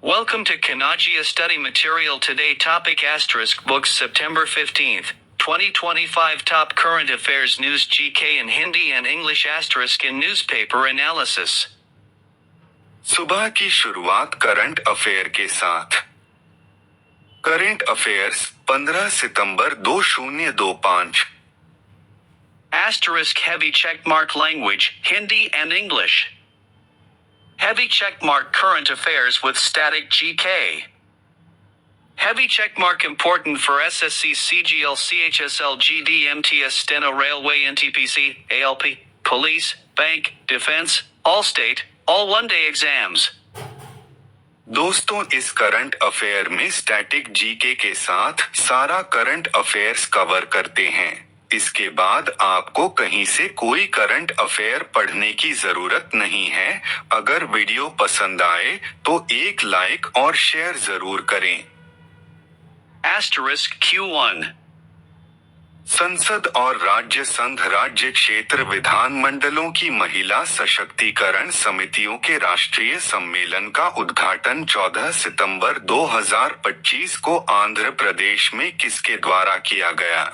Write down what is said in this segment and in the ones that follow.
Welcome to Kanagia Study Material Today Topic Asterisk Books September 15th, 2025 Top Current Affairs News GK in Hindi and English Asterisk in Newspaper Analysis. सुबह की शुरुआत current affair के साथ। Current affairs 15 September 2025। Asterisk heavy checkmark language, Hindi and English. Heavy checkmark current affairs with static GK. Heavy checkmark important for SSC CGL CHSL GD MTS Steno Railway NTPC, ALP, Police, Bank, Defense, Allstate, all one-day exams. दोस्तों, इस current affair में static GK के साथ सारा current affairs cover करते हैं। इसके बाद आपको कहीं से कोई करंट अफेयर पढ़ने की जरूरत नहीं है। अगर वीडियो पसंद आए तो एक लाइक और शेयर जरूर करें। Asterisk Q1. संसद और राज्य संघ राज्य क्षेत्र विधानमंडलों की महिला सशक्तिकरण समितियों के राष्ट्रीय सम्मेलन का उद्घाटन 14 सितंबर 2025 को आंध्र प्रदेश में किसके द्वारा किया गया?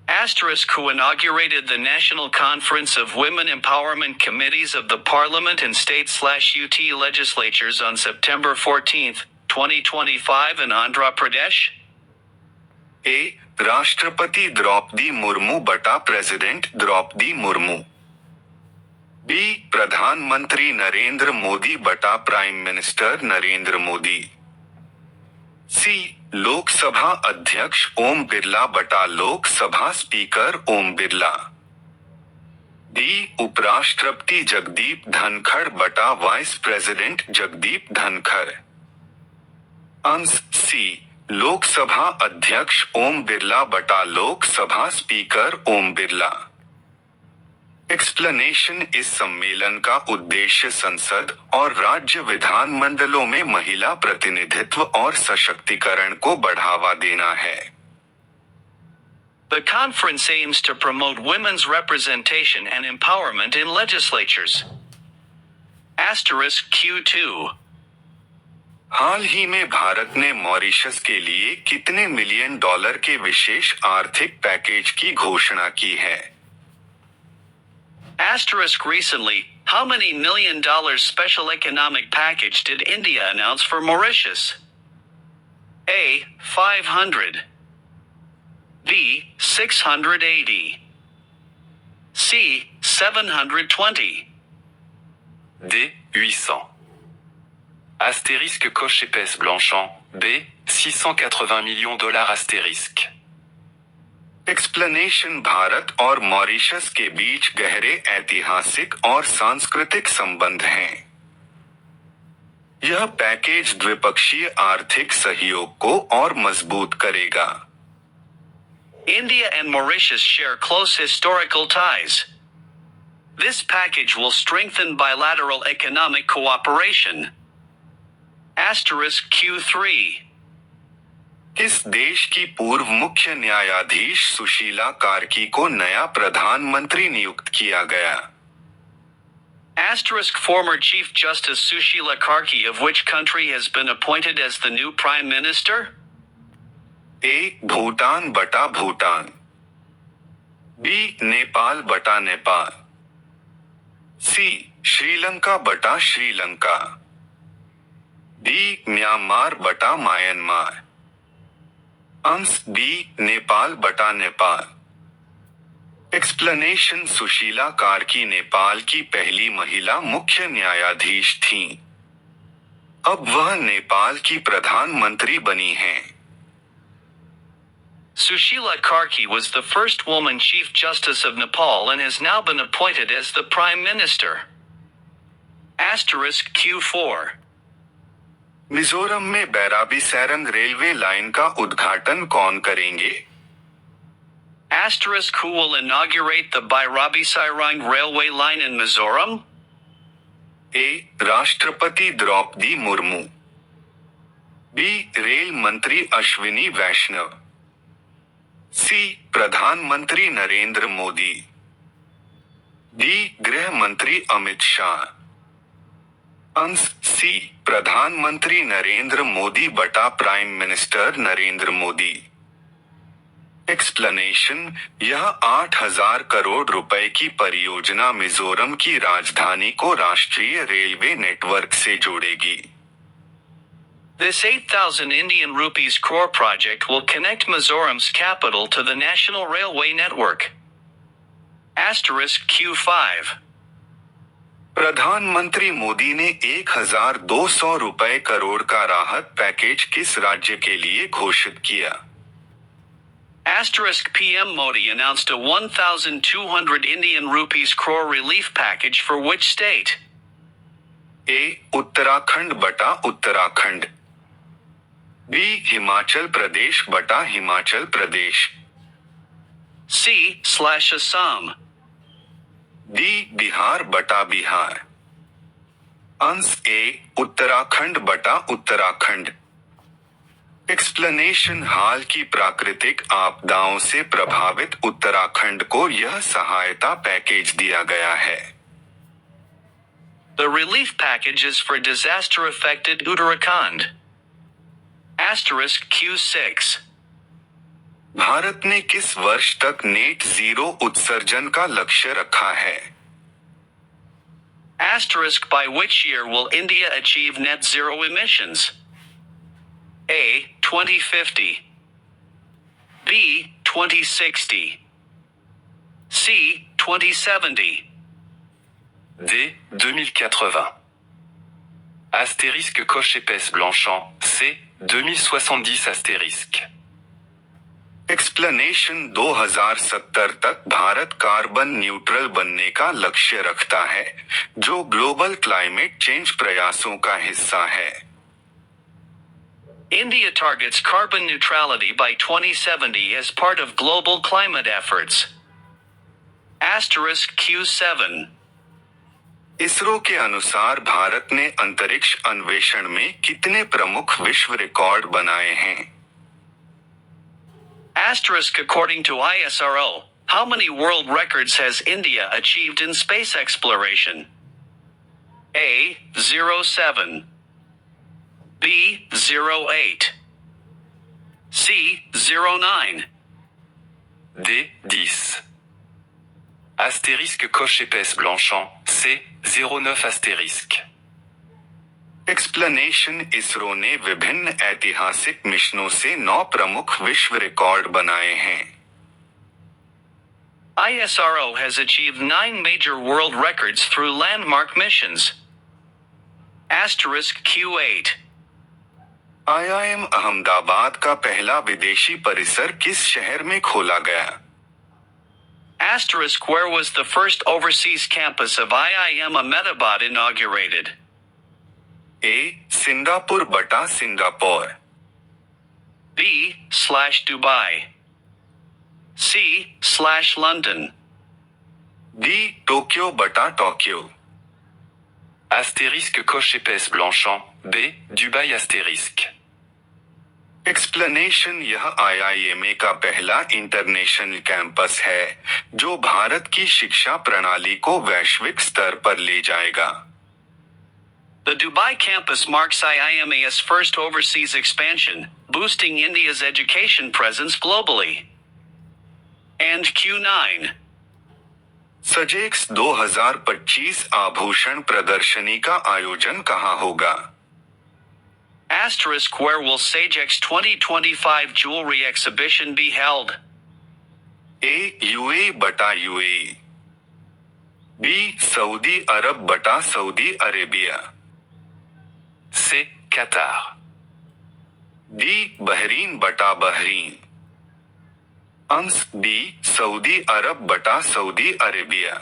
Asterisk who inaugurated the National Conference of Women Empowerment Committees of the Parliament and State/UT legislatures on September 14, 2025 in Andhra Pradesh? ए. राष्ट्रपति द्रौपदी मुर्मू बटा प्रेसिडेंट द्रौपदी मुर्मू। बी. प्रधानमंत्री नरेंद्र मोदी बटा prime minister Narendra Modi. C. Lok Sabha अध्यक्ष ओम बिरला बटा लोकसभा स्पीकर ओम बिरला। डी. उपराष्ट्रपति जगदीप धनखड़ बटा vice president Jagdeep Dhankhar. Answer C. Lok Sabha अध्यक्ष ओम बिरला बटा लोकसभा स्पीकर ओम बिरला। एक्सप्लेनेशन इस सम्मेलन का उद्देश्य संसद और राज्य विधानमंडलों में महिला प्रतिनिधित्व और सशक्तिकरण को बढ़ावा देना है। The conference aims to promote women's representation and empowerment in legislatures. Asterisk Q2. हाल ही में भारत ने मॉरिशस के लिए कितने मिलियन डॉलर के विशेष आर्थिक पैकेज की घोषणा की है? Asterisk recently, how many $1 million special economic package did India announce for Mauritius? A. 500. B. 680. C. 720. D. 800. Astérisque coche épaisse blanchant. B. 680 millions dollars astérisque. Explanation Bharat और मॉरिशस के बीच गहरे ऐतिहासिक और सांस्कृतिक संबंध हैं। यह पैकेज द्विपक्षीय आर्थिक सहयोग को और मजबूत करेगा। India and Mauritius share close historical ties. This package will strengthen bilateral economic cooperation. Asterisk Q3. इस देश की पूर्व मुख्य न्यायाधीश सुशीला कार्की को नया प्रधानमंत्री नियुक्त किया गया? Asterisk former Chief Justice Sushila Karki of which country has been appointed as the new Prime Minister? ए. भूटान बटा भूटान। बी. नेपाल बटा नेपाल। सी. श्रीलंका बटा श्रीलंका। डी. म्यांमार बटा म्यांमार। Answer B. नेपाल बटा नेपाल। एक्सप्लेनेशन सुशीला कार्की नेपाल की पहली महिला मुख्य न्यायाधीश थीं। अब वह नेपाल की प्रधानमंत्री बनी हैं। Sushila Karki was the first woman Chief Justice of Nepal and has now been appointed as the Prime Minister. Asterisk Q4. Mizoram में बैराबी सैरंग रेलवे लाइन का उद्घाटन कौन करेंगे? Asterisk who will inaugurate the Bairabi Sairang railway line in Mizoram? ए. राष्ट्रपति Draupadi Murmu. B. Rail मंत्री अश्विनी वैष्णव। सी. प्रधानमंत्री Narendra Modi. D. गृह मंत्री अमित शाह। अंश सी प्रधानमंत्री नरेंद्र मोदी बटा prime minister Narendra Modi. Explanation, यह 8,000 करोड़ रुपए की परियोजना मिजोरम की राजधानी को राष्ट्रीय रेलवे नेटवर्क से जोड़ेगी। This 8,000 Indian rupees crore project will connect Mizoram's capital to the national railway network. Asterisk Q5. प्रधानमंत्री मोदी ने 1,200 रुपए करोड़ का राहत पैकेज किस राज्य के लिए घोषित किया? Asterisk PM Modi announced a 1,200 Indian rupees crore relief package for which state? ए उत्तराखंड बटा उत्तराखंड, बी हिमाचल प्रदेश बटा हिमाचल प्रदेश, C/Assam. डी बिहार बटा बिहार। अंश ए उत्तराखंड बटा उत्तराखंड। एक्सप्लेनेशन, हाल की प्राकृतिक आपदाओं से प्रभावित उत्तराखंड को यह सहायता पैकेज दिया गया है। The relief package is for disaster-affected Uttarakhand. Asterisk Q6. Bharat ने किस वर्ष तक नेट जीरो उत्सर्जन का लक्ष्य रखा है? Asterisk by which year will India achieve net zero emissions? A. 2050. B. 2060. C. 2070. D. 2080. Astérisque coche épaisse blanchant, C. 2070 astérisque. Explanation, 2070 तक भारत कार्बन न्यूट्रल बनने का लक्ष्य रखता है, जो ग्लोबल क्लाइमेट चेंज प्रयासों का हिस्सा है। India targets carbon neutrality by 2070 as part of global climate efforts. Asterisk Q7. ISRO के अनुसार भारत ने अंतरिक्ष अन्वेषण में कितने प्रमुख विश्व रिकॉर्ड बनाए हैं? Asterisk according to ISRO, how many world records has India achieved in space exploration? A. 07. B. 08. C. 09. D. 10. Astérisque coche épaisse blanchant, C. 09 astérisque. Explanation, ISRO ने विभिन्न ऐतिहासिक मिशनों से 9 प्रमुख विश्व रिकॉर्ड बनाए हैं। ISRO has achieved 9 major world records through landmark missions. Asterisk Q8. IIM Ahmedabad का पहला विदेशी परिसर किस शहर में खोला गया? Asterisk where was the first overseas campus of IIM Ahmedabad inaugurated? A Singapore बटा Singapore, B/Dubai. C/London. D Tokyo बटा Tokyo. Astérisque coche épaisse blanchant, B. Dubaï astérisque. Explanation, यह IIMA का पहला इंटरनेशनल कैंपस है, जो भारत की शिक्षा प्रणाली को वैश्विक स्तर पर ले जाएगा। The Dubai campus marks IIMA's first overseas expansion, boosting India's education presence globally. And Q9. सजेक्स 2025 आभूषण प्रदर्शनी का आयोजन कहाँ होगा? Asterisk where will SAGEX 2025 jewelry exhibition be held? A UAE बटा यूए, बी सऊदी अरब बटा Saudi Arabia, C. Qatar. D Bahrain बटा Bahrain. Answer D Saudi Arab बटा सऊदी अरेबिया।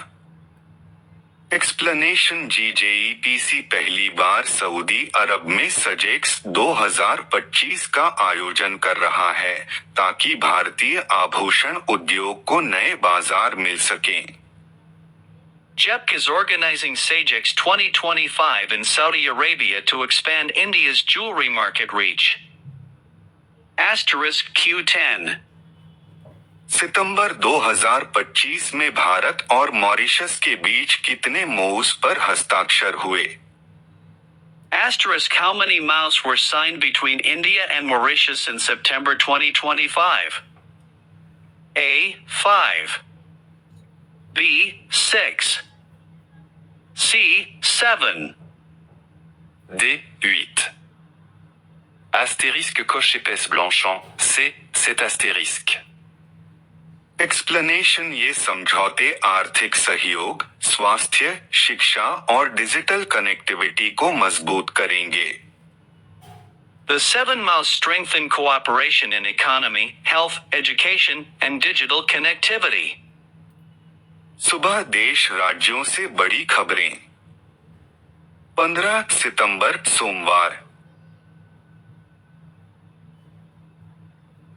एक्सप्लेनेशन, GJEPC पहली बार सऊदी अरब में सजेक्स 2025 का आयोजन कर रहा है, ताकि भारतीय आभूषण उद्योग को नए बाजार मिल सकें। JEPC is organizing SAGEX 2025 in Saudi Arabia to expand India's jewelry market reach. Asterisk Q10. सितंबर 2025 में भारत और मॉरिशस के बीच कितने MOUs पर हस्ताक्षर हुए? Asterisk how many MOUs were signed between India and Mauritius in September 2025? A. 5. B. 6. C. 7. D. 8. Astérisque coche épaisse blanchant, C. 7 astérisque. Explanation ये समझौते आर्थिक सहयोग, स्वास्थ्य, शिक्षा और डिजिटल कनेक्टिविटी को मजबूत करेंगे। The 7 MOUs strengthen cooperation in economy, health, education, and digital connectivity. सुबह देश राज्यों से बड़ी खबरें। 15 सितंबर सोमवार।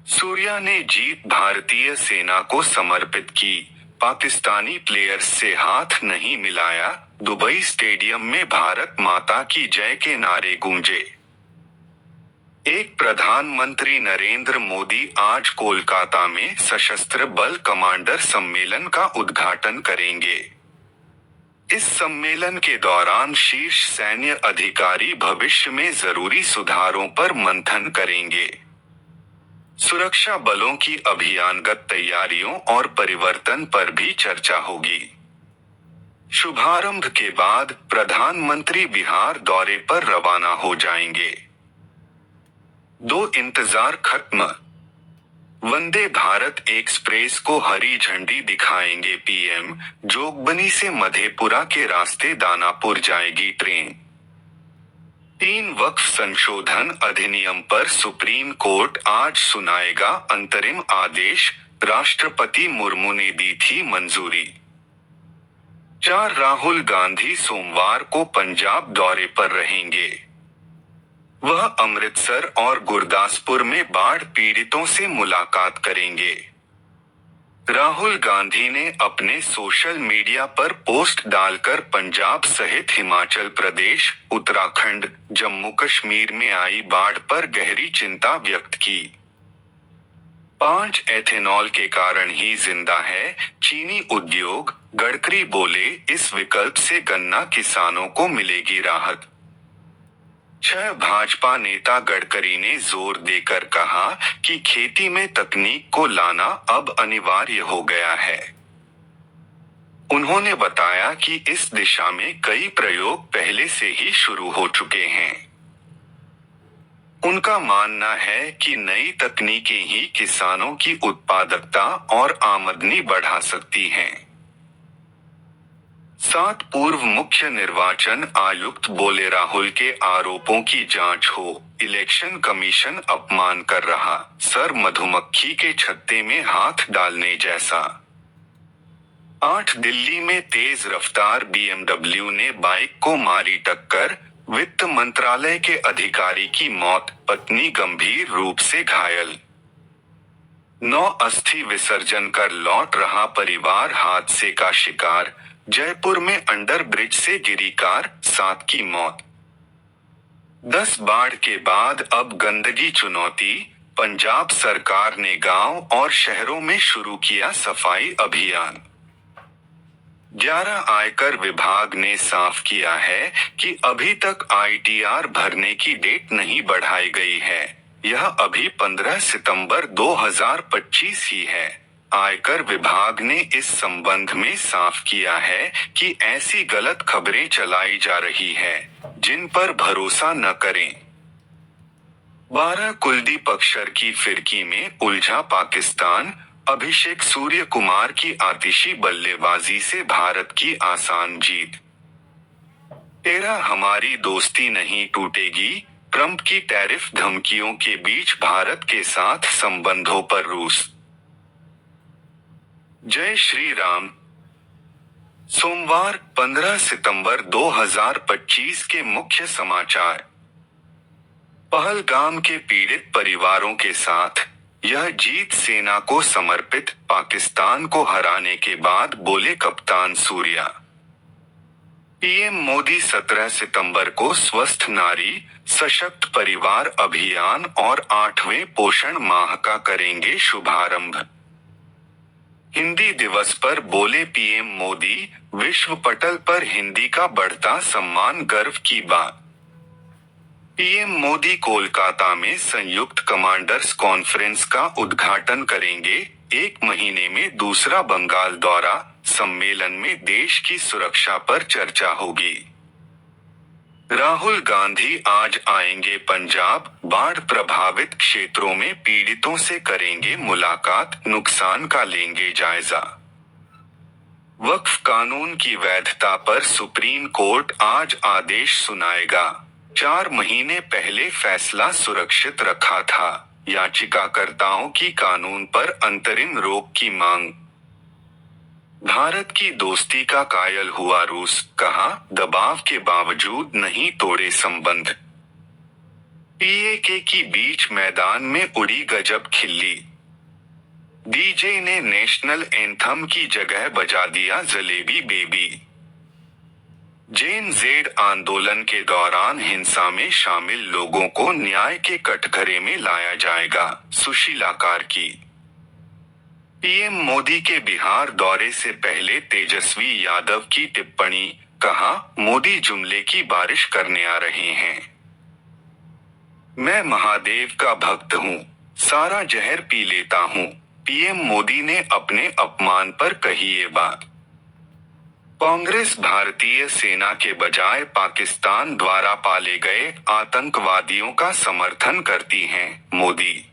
सूर्या ने जीत भारतीय सेना को समर्पित की, पाकिस्तानी प्लेयर्स से हाथ नहीं मिलाया, दुबई स्टेडियम में भारत माता की जय के नारे गूंजे। एक प्रधानमंत्री नरेंद्र मोदी आज कोलकाता में सशस्त्र बल कमांडर सम्मेलन का उद्घाटन करेंगे। इस सम्मेलन के दौरान शीर्ष सैन्य अधिकारी भविष्य में जरूरी सुधारों पर मंथन करेंगे। सुरक्षा बलों की अभियानगत तैयारियों और परिवर्तन पर भी चर्चा होगी। शुभारंभ के बाद प्रधानमंत्री बिहार दौरे पर रवाना हो जाएंगे। 2 इंतजार खत्म। वंदे भारत एक्सप्रेस को हरी झंडी दिखाएंगे पीएम, जोगबनी से मधेपुरा के रास्ते दानापुर जाएगी ट्रेन। 3 वक्फ संशोधन अधिनियम पर सुप्रीम कोर्ट आज सुनाएगा अंतरिम आदेश, राष्ट्रपति मुर्मू ने दी थी मंजूरी। 4 राहुल गांधी सोमवार को पंजाब दौरे पर रहेंगे। वह अमृतसर और गुरदासपुर में बाढ़ पीड़ितों से मुलाकात करेंगे। राहुल गांधी ने अपने सोशल मीडिया पर पोस्ट डालकर पंजाब सहित हिमाचल प्रदेश, उत्तराखंड, जम्मू कश्मीर में आई बाढ़ पर गहरी चिंता व्यक्त की। 5 एथेनॉल के कारण ही जिंदा है चीनी उद्योग, गडकरी बोले, इस विकल्प से गन्ना किसानों को मिलेगी राहत। 6 भाजपा नेता गडकरी ने जोर देकर कहा कि खेती में तकनीक को लाना अब अनिवार्य हो गया है। उन्होंने बताया कि इस दिशा में कई प्रयोग पहले से ही शुरू हो चुके हैं। उनका मानना है कि नई तकनीकें ही किसानों की उत्पादकता और आमदनी बढ़ा सकती हैं। 7 पूर्व मुख्य निर्वाचन आयुक्त बोले, राहुल के आरोपों की जांच हो, इलेक्शन कमीशन अपमान कर रहा, सर मधुमक्खी के छत्ते में हाथ डालने जैसा। 8 दिल्ली में तेज रफ्तार बीएमडब्ल्यू ने बाइक को मारी टक्कर, वित्त मंत्रालय के अधिकारी की मौत, पत्नी गंभीर रूप से घायल। 9 अस्थि विसर्जन कर लौट रहा परिवार हादसे का शिकार, जयपुर में अंडर ब्रिज से गिरी कार, 7 की मौत। 10 बाढ़ के बाद अब गंदगी चुनौती, पंजाब सरकार ने गांव और शहरों में शुरू किया सफाई अभियान। 11 आयकर विभाग ने साफ किया है कि अभी तक आईटीआर भरने की डेट नहीं बढ़ाई गई है, यह अभी 15 सितंबर 2025 ही है। आयकर विभाग ने इस संबंध में साफ किया है कि ऐसी गलत खबरें चलाई जा रही है, जिन पर भरोसा न करें। 12 कुलदीप अक्षर की फिरकी में उलझा पाकिस्तान, अभिषेक सूर्य कुमार की आतिशी बल्लेबाजी से भारत की आसान जीत। 13 हमारी दोस्ती नहीं टूटेगी, ट्रंप की टैरिफ धमकियों के बीच भारत के साथ संबंधों पर रूस। जय श्री राम। सोमवार 15 सितंबर 2025 के मुख्य समाचार। पहलगाम के पीड़ित परिवारों के साथ यह जीत सेना को समर्पित, पाकिस्तान को हराने के बाद बोले कप्तान सूर्या। पीएम मोदी 17 सितंबर को स्वस्थ नारी सशक्त परिवार अभियान और 8वें पोषण माह का करेंगे शुभारंभ। हिंदी दिवस पर बोले पीएम मोदी, विश्व पटल पर हिंदी का बढ़ता सम्मान गर्व की बात। पीएम मोदी कोलकाता में संयुक्त कमांडर्स कॉन्फ्रेंस का उद्घाटन करेंगे। 1 महीने में दूसरा बंगाल दौरा, सम्मेलन में देश की सुरक्षा पर चर्चा होगी। राहुल गांधी आज आएंगे पंजाब, बाढ़ प्रभावित क्षेत्रों में पीड़ितों से करेंगे मुलाकात, नुकसान का लेंगे जायजा। वक्फ कानून की वैधता पर सुप्रीम कोर्ट आज आदेश सुनाएगा। 4 महीने पहले फैसला सुरक्षित रखा था, याचिकाकर्ताओं की कानून पर अंतरिम रोक की मांग। भारत की दोस्ती का कायल हुआ रूस, कहा दबाव के बावजूद नहीं तोड़े संबंध। पीएके की बीच मैदान में उड़ी गजब खिल्ली। डीजे ने नेशनल एंथम की जगह बजा दिया जलेबी बेबी। जेन जेड आंदोलन के दौरान हिंसा में शामिल लोगों को न्याय के कटघरे में लाया जाएगा, सुशीला कार्की। पीएम मोदी के बिहार दौरे से पहले तेजस्वी यादव की टिप्पणी, कहा मोदी जुमले की बारिश करने आ रहे हैं। मैं महादेव का भक्त हूँ, सारा जहर पी लेता हूँ। पीएम मोदी ने अपने अपमान पर कही ये बात। कांग्रेस भारतीय सेना के बजाय पाकिस्तान द्वारा पाले गए आतंकवादियों का समर्थन करती है, मोदी।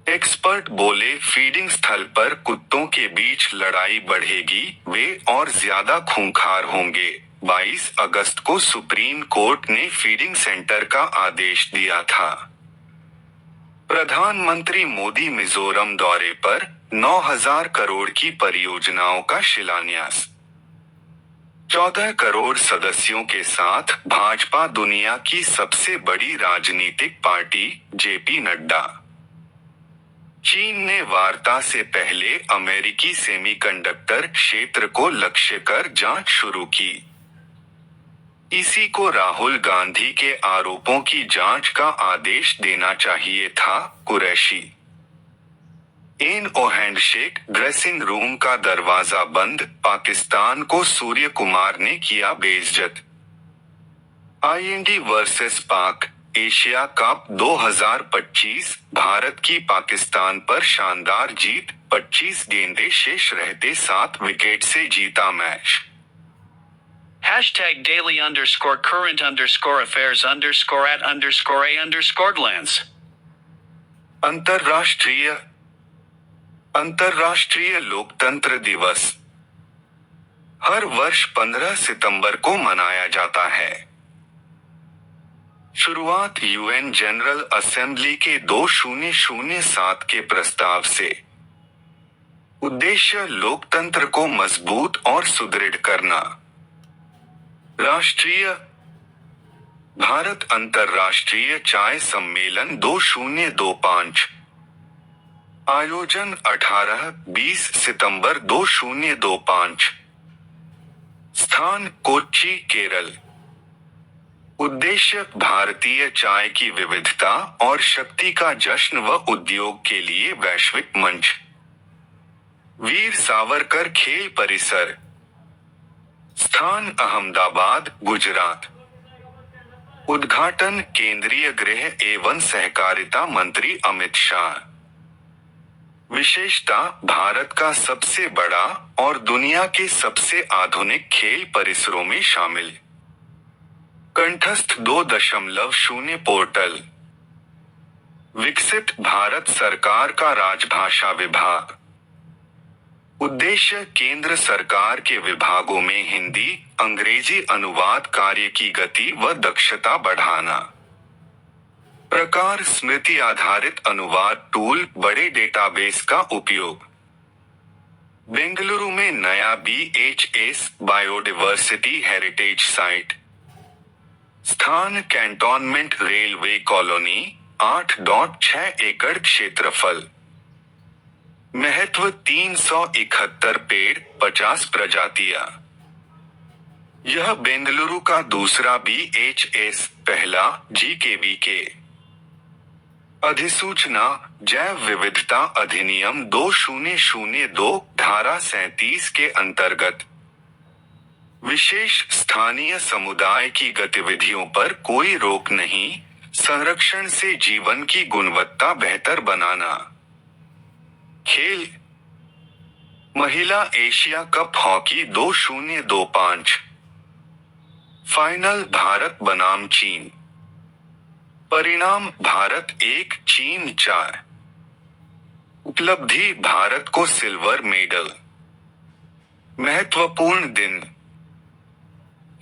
एक्सपर्ट बोले फीडिंग स्थल पर कुत्तों के बीच लड़ाई बढ़ेगी, वे और ज्यादा खूंखार होंगे। 22 अगस्त को सुप्रीम कोर्ट ने फीडिंग सेंटर का आदेश दिया था। प्रधानमंत्री मोदी मिजोरम दौरे पर 9,000 करोड़ की परियोजनाओं का शिलान्यास। 14 करोड़ सदस्यों के साथ भाजपा दुनिया की सबसे बड़ी राजनीतिक पार्टी, जेपी नड्डा। चीन ने वार्ता से पहले अमेरिकी सेमीकंडक्टर क्षेत्र को लक्ष्य कर जांच शुरू की। इसी को राहुल गांधी के आरोपों की जांच का आदेश देना चाहिए था, Qureshi. NO handshake, dressing room का दरवाजा बंद, पाकिस्तान को सूर्य कुमार ने किया बेइज्जत। आईएनडी वर्सेस पाक, एशिया कप 2025, भारत की पाकिस्तान पर शानदार जीत, 25 गेंदें शेष रहते 7 विकेट से जीता मैच। #daily_current_affairs_at_a_lands। अंतर्राष्ट्रीय लोकतंत्र दिवस हर वर्ष 15 सितंबर को मनाया जाता है। शुरुआत यूएन जनरल असेंबली के 2007 के प्रस्ताव से। उद्देश्य लोकतंत्र को मजबूत और सुदृढ़ करना। राष्ट्रीय भारत अंतर्राष्ट्रीय चाय सम्मेलन 2025। आयोजन 18-20 सितंबर 2025। स्थान कोच्चि, केरल। उद्देश्य भारतीय चाय की विविधता और शक्ति का जश्न व उद्योग के लिए वैश्विक मंच। वीर सावरकर खेल परिसर। स्थान अहमदाबाद, गुजरात। उद्घाटन केंद्रीय गृह एवं सहकारिता मंत्री अमित शाह। विशेषता भारत का सबसे बड़ा और दुनिया के सबसे आधुनिक खेल परिसरों में शामिल। कंठस्थ 2.0 पोर्टल। विकसित भारत सरकार का राजभाषा विभाग। उद्देश्य केंद्र सरकार के विभागों में हिंदी, अंग्रेजी अनुवाद कार्य की गति व दक्षता बढ़ाना। प्रकार स्मृति आधारित अनुवाद टूल, बड़े डेटाबेस का उपयोग। बेंगलुरु में नया BHS बायोडायवर्सिटी हेरिटेज साइट। स्थान कैंटोनमेंट रेलवे कॉलोनी, 8.6 एकड़ क्षेत्रफल। महत्व 371 पेड़, 50 प्रजातियां। यह बेंगलुरु का दूसरा BHS, पहला GKVK। अधिसूचना जैव विविधता अधिनियम 2002 धारा 37 के अंतर्गत। विशेष स्थानीय समुदाय की गतिविधियों पर कोई रोक नहीं, संरक्षण से जीवन की गुणवत्ता बेहतर बनाना। खेल महिला Asia cup hockey 2025 final Bharat बनाम चीन। परिणाम भारत 1 चीन 4। उपलब्धि भारत को सिल्वर मेडल। महत्वपूर्ण दिन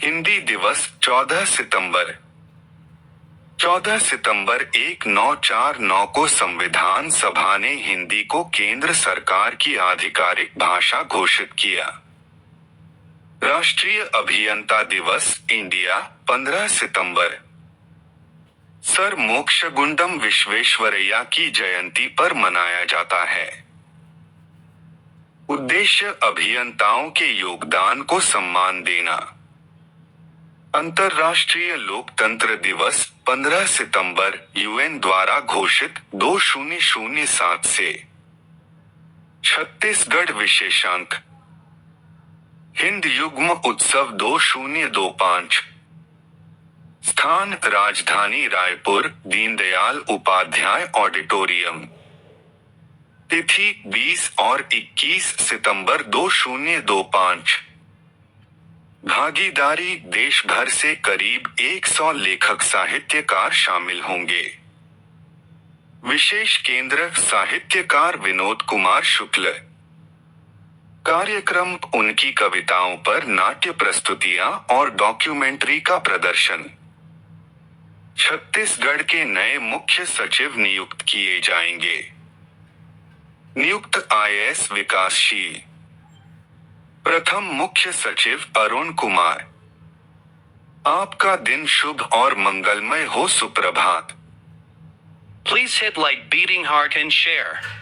हिंदी दिवस 14 सितंबर 1949 को संविधान सभा ने हिंदी को केंद्र सरकार की आधिकारिक भाषा घोषित किया। राष्ट्रीय अभियंता दिवस इंडिया 15 सितंबर सर मोक्षगुंडम विश्वेश्वरैया की जयंती पर मनाया जाता है। उद्देश्य अभियंताओं के योगदान को सम्मान देना। अंतर्राष्ट्रीय लोकतंत्र दिवस 15 सितंबर यूएन द्वारा घोषित 2007 से। छत्तीसगढ़ विशेषांक हिंद युग्म उत्सव 2025 स्थान राजधानी रायपुर दीनदयाल उपाध्याय ऑडिटोरियम। तिथि 20 और 21 सितंबर 2025। भागीदारी देश भर से करीब 100 लेखक साहित्यकार शामिल होंगे। विशेष केंद्र साहित्यकार विनोद कुमार शुक्ल। कार्यक्रम उनकी कविताओं पर नाट्य प्रस्तुतियां और डॉक्यूमेंट्री का प्रदर्शन। छत्तीसगढ़ के नए मुख्य सचिव नियुक्त किए जाएंगे। नियुक्त IAS विकासशील। प्रथम मुख्य सचिव अरुण कुमार। आपका दिन शुभ और मंगलमय हो। सुप्रभात। Please hit like, beating heart and share.